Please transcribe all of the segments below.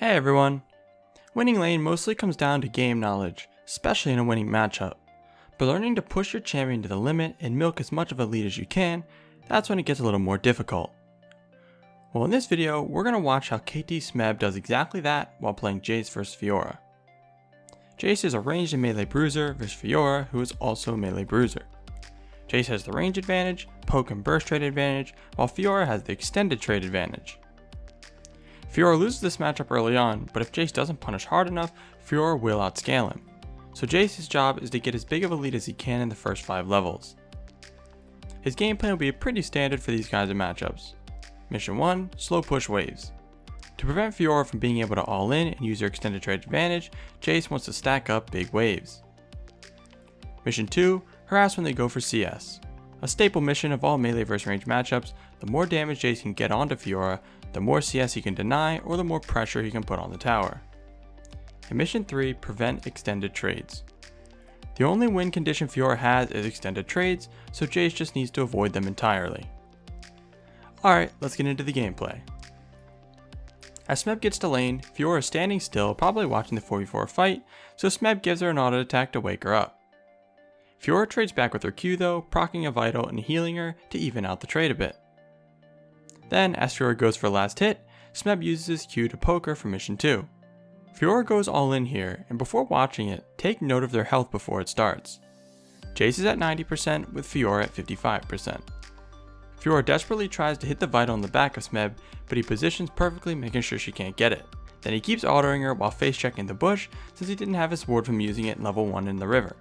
Hey everyone! Winning lane mostly comes down to game knowledge, especially in a winning matchup. But learning to push your champion to the limit and milk as much of a lead as you can, that's when it gets a little more difficult. Well, in this video, we're going to watch how KT Smeb does exactly that while playing Jace vs Fiora. Jace is a ranged and melee bruiser versus Fiora, who is also a melee bruiser. Jace has the range advantage, poke and burst trade advantage, while Fiora has the extended trade advantage. Fiora loses this matchup early on, but if Jace doesn't punish hard enough, Fiora will outscale him. So Jace's job is to get as big of a lead as he can in the first 5 levels. His game plan will be pretty standard for these kinds of matchups. Mission 1, slow push waves. To prevent Fiora from being able to all in and use her extended trade advantage, Jace wants to stack up big waves. Mission 2, harass when they go for CS. A staple mission of all melee vs range matchups, the more damage Jace can get onto Fiora, the more CS he can deny or the more pressure he can put on the tower. In Mission 3, prevent extended trades. The only win condition Fiora has is extended trades, so Jace just needs to avoid them entirely. Alright, let's get into the gameplay. As Smeb gets to lane, Fiora is standing still, probably watching the 4v4 fight, so Smeb gives her an auto attack to wake her up. Fiora trades back with her Q though, proccing a vital and healing her to even out the trade a bit. Then, as Fiora goes for a last hit, Smeb uses his Q to poke her for Mission 2. Fiora goes all in here, and before watching it, take note of their health before it starts. Jace is at 90% with Fiora at 55%. Fiora desperately tries to hit the vital in the back of Smeb, but he positions perfectly, making sure she can't get it. Then he keeps autoing her while face checking the bush since he didn't have his ward from using it in level 1 in the river.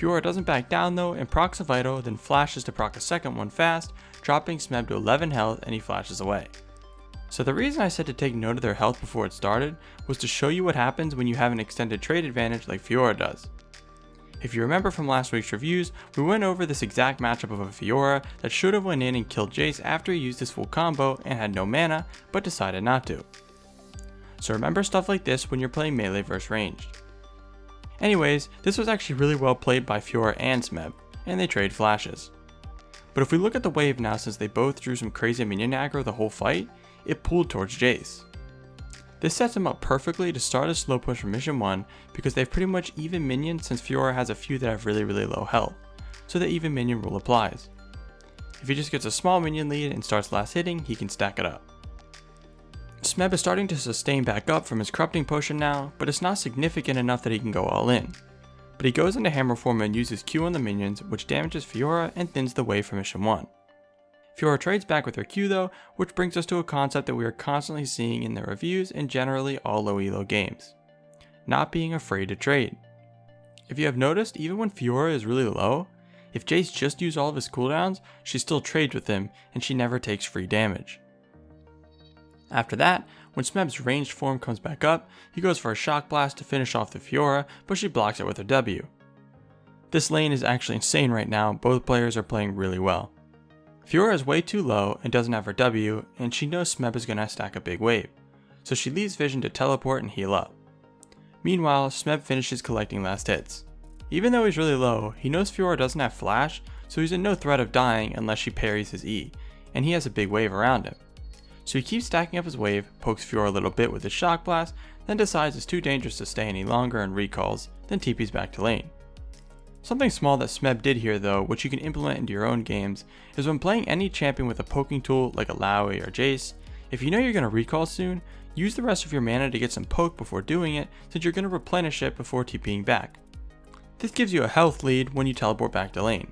Fiora doesn't back down though and procs a vital, then flashes to proc a second one fast, dropping Smeb to 11 health, and he flashes away. So the reason I said to take note of their health before it started was to show you what happens when you have an extended trade advantage like Fiora does. If you remember from last week's reviews, we went over this exact matchup of a Fiora that should have went in and killed Jace after he used his full combo and had no mana, but decided not to. So remember stuff like this when you're playing melee vs ranged. Anyways, this was actually really well played by Fiora and Smeb, and they trade flashes. But if we look at the wave now, since they both drew some crazy minion aggro the whole fight, it pulled towards Jace. This sets him up perfectly to start a slow push for Mission 1 because they have pretty much even minions since Fiora has a few that have really low health, so the even minion rule applies. If he just gets a small minion lead and starts last hitting, he can stack it up. Smeb is starting to sustain back up from his corrupting potion now, but it's not significant enough that he can go all in. But he goes into hammer form and uses Q on the minions, which damages Fiora and thins the wave for Mission 1. Fiora trades back with her Q though, which brings us to a concept that we are constantly seeing in the reviews and generally all low elo games. Not being afraid to trade. If you have noticed, even when Fiora is really low, if Jace just used all of his cooldowns, she still trades with him and she never takes free damage. After that, when Smeb's ranged form comes back up, he goes for a shock blast to finish off the Fiora, but she blocks it with her W. This lane is actually insane right now, both players are playing really well. Fiora is way too low and doesn't have her W, and she knows Smeb is going to stack a big wave, so she leaves Vision to teleport and heal up. Meanwhile, Smeb finishes collecting last hits. Even though he's really low, he knows Fiora doesn't have flash, so he's in no threat of dying unless she parries his E, and he has a big wave around him. So he keeps stacking up his wave, pokes Fiora a little bit with his shock blast, then decides it's too dangerous to stay any longer and recalls, then TPs back to lane. Something small that Smeb did here though, which you can implement into your own games, is when playing any champion with a poking tool like a Lowy or Jace, if you know you're going to recall soon, use the rest of your mana to get some poke before doing it, since you're going to replenish it before TPing back. This gives you a health lead when you teleport back to lane.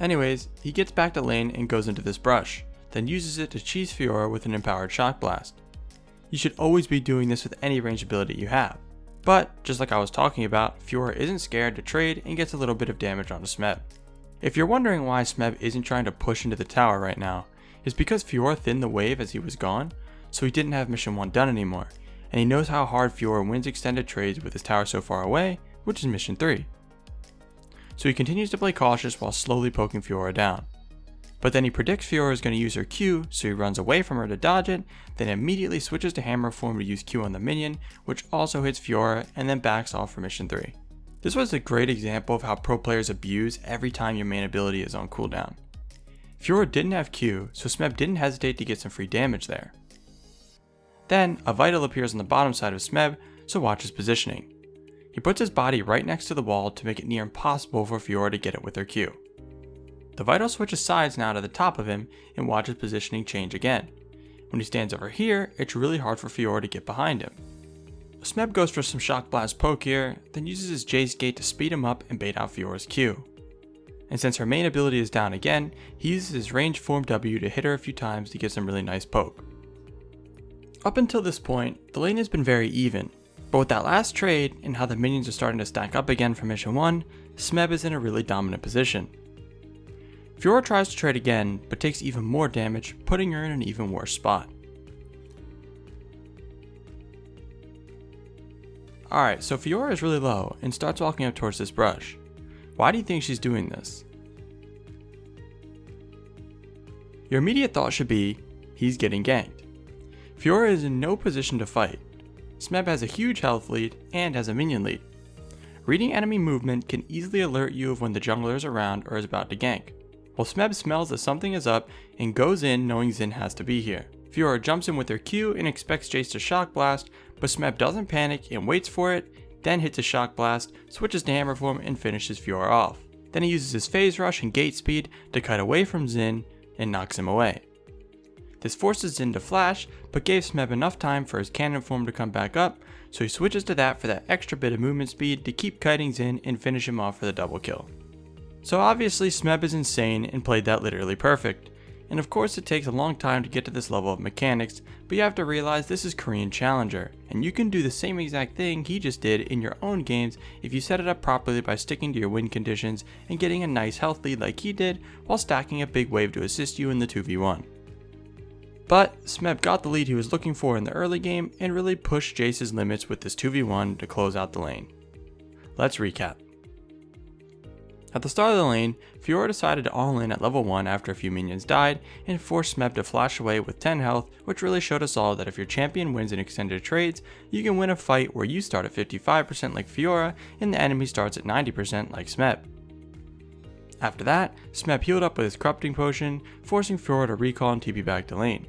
Anyways, he gets back to lane and goes into this brush, then uses it to cheese Fiora with an empowered shock blast. You should always be doing this with any ranged ability you have. But, just like I was talking about, Fiora isn't scared to trade and gets a little bit of damage onto Smeb. If you're wondering why Smeb isn't trying to push into the tower right now, it's because Fiora thinned the wave as he was gone, so he didn't have Mission 1 done anymore, and he knows how hard Fiora wins extended trades with his tower so far away, which is Mission 3. So he continues to play cautious while slowly poking Fiora down. But then he predicts Fiora is going to use her Q, so he runs away from her to dodge it, then immediately switches to hammer form to use Q on the minion, which also hits Fiora, and then backs off for Mission 3. This was a great example of how pro players abuse every time your main ability is on cooldown. Fiora didn't have Q, so Smeb didn't hesitate to get some free damage there. Then, a vital appears on the bottom side of Smeb, so watch his positioning. He puts his body right next to the wall to make it near impossible for Fiora to get it with her Q. The vital switches sides now to the top of him and watch his positioning change again. When he stands over here, it's really hard for Fiora to get behind him. Smeb goes for some Shock Blast poke here, then uses his Jace Gate to speed him up and bait out Fiora's Q. And since her main ability is down again, he uses his range form W to hit her a few times to get some really nice poke. Up until this point, the lane has been very even, but with that last trade and how the minions are starting to stack up again for mission 1, Smeb is in a really dominant position. Fiora tries to trade again, but takes even more damage, putting her in an even worse spot. Alright, so Fiora is really low and starts walking up towards this brush. Why do you think she's doing this? Your immediate thought should be, he's getting ganked. Fiora is in no position to fight. Smeb has a huge health lead and has a minion lead. Reading enemy movement can easily alert you of when the jungler is around or is about to gank. Well, Smeb smells that something is up and goes in knowing Xin has to be here. Fiora jumps in with her Q and expects Jace to Shock Blast, but Smeb doesn't panic and waits for it, then hits a Shock Blast, switches to Hammer Form and finishes Fiora off. Then he uses his Phase Rush and Gate Speed to cut away from Xin and knocks him away. This forces Xin to flash, but gave Smeb enough time for his Cannon Form to come back up, so he switches to that for that extra bit of movement speed to keep kiting Xin and finish him off for the double kill. So obviously Smeb is insane and played that literally perfect. And of course it takes a long time to get to this level of mechanics, but you have to realize this is Korean Challenger, and you can do the same exact thing he just did in your own games if you set it up properly by sticking to your win conditions and getting a nice health lead like he did while stacking a big wave to assist you in the 2v1. But Smeb got the lead he was looking for in the early game and really pushed Jace's limits with this 2v1 to close out the lane. Let's recap. At the start of the lane, Fiora decided to all in at level 1 after a few minions died and forced Smeb to flash away with 10 health, which really showed us all that if your champion wins in extended trades, you can win a fight where you start at 55% like Fiora and the enemy starts at 90% like Smeb. After that, Smeb healed up with his corrupting potion, forcing Fiora to recall and TP back to lane.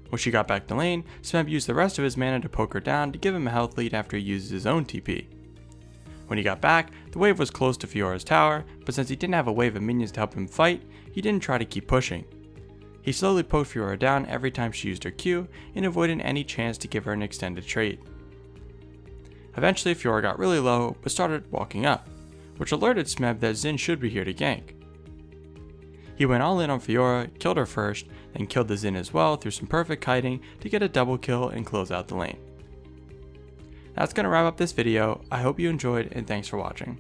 When she got back to lane, Smeb used the rest of his mana to poke her down to give him a health lead after he uses his own TP. When he got back, the wave was close to Fiora's tower, but since he didn't have a wave of minions to help him fight, he didn't try to keep pushing. He slowly poked Fiora down every time she used her Q and avoided any chance to give her an extended trade. Eventually Fiora got really low, but started walking up, which alerted Smeb that Xin should be here to gank. He went all in on Fiora, killed her first, then killed the Xin as well through some perfect kiting to get a double kill and close out the lane. That's going to wrap up this video. I hope you enjoyed and thanks for watching.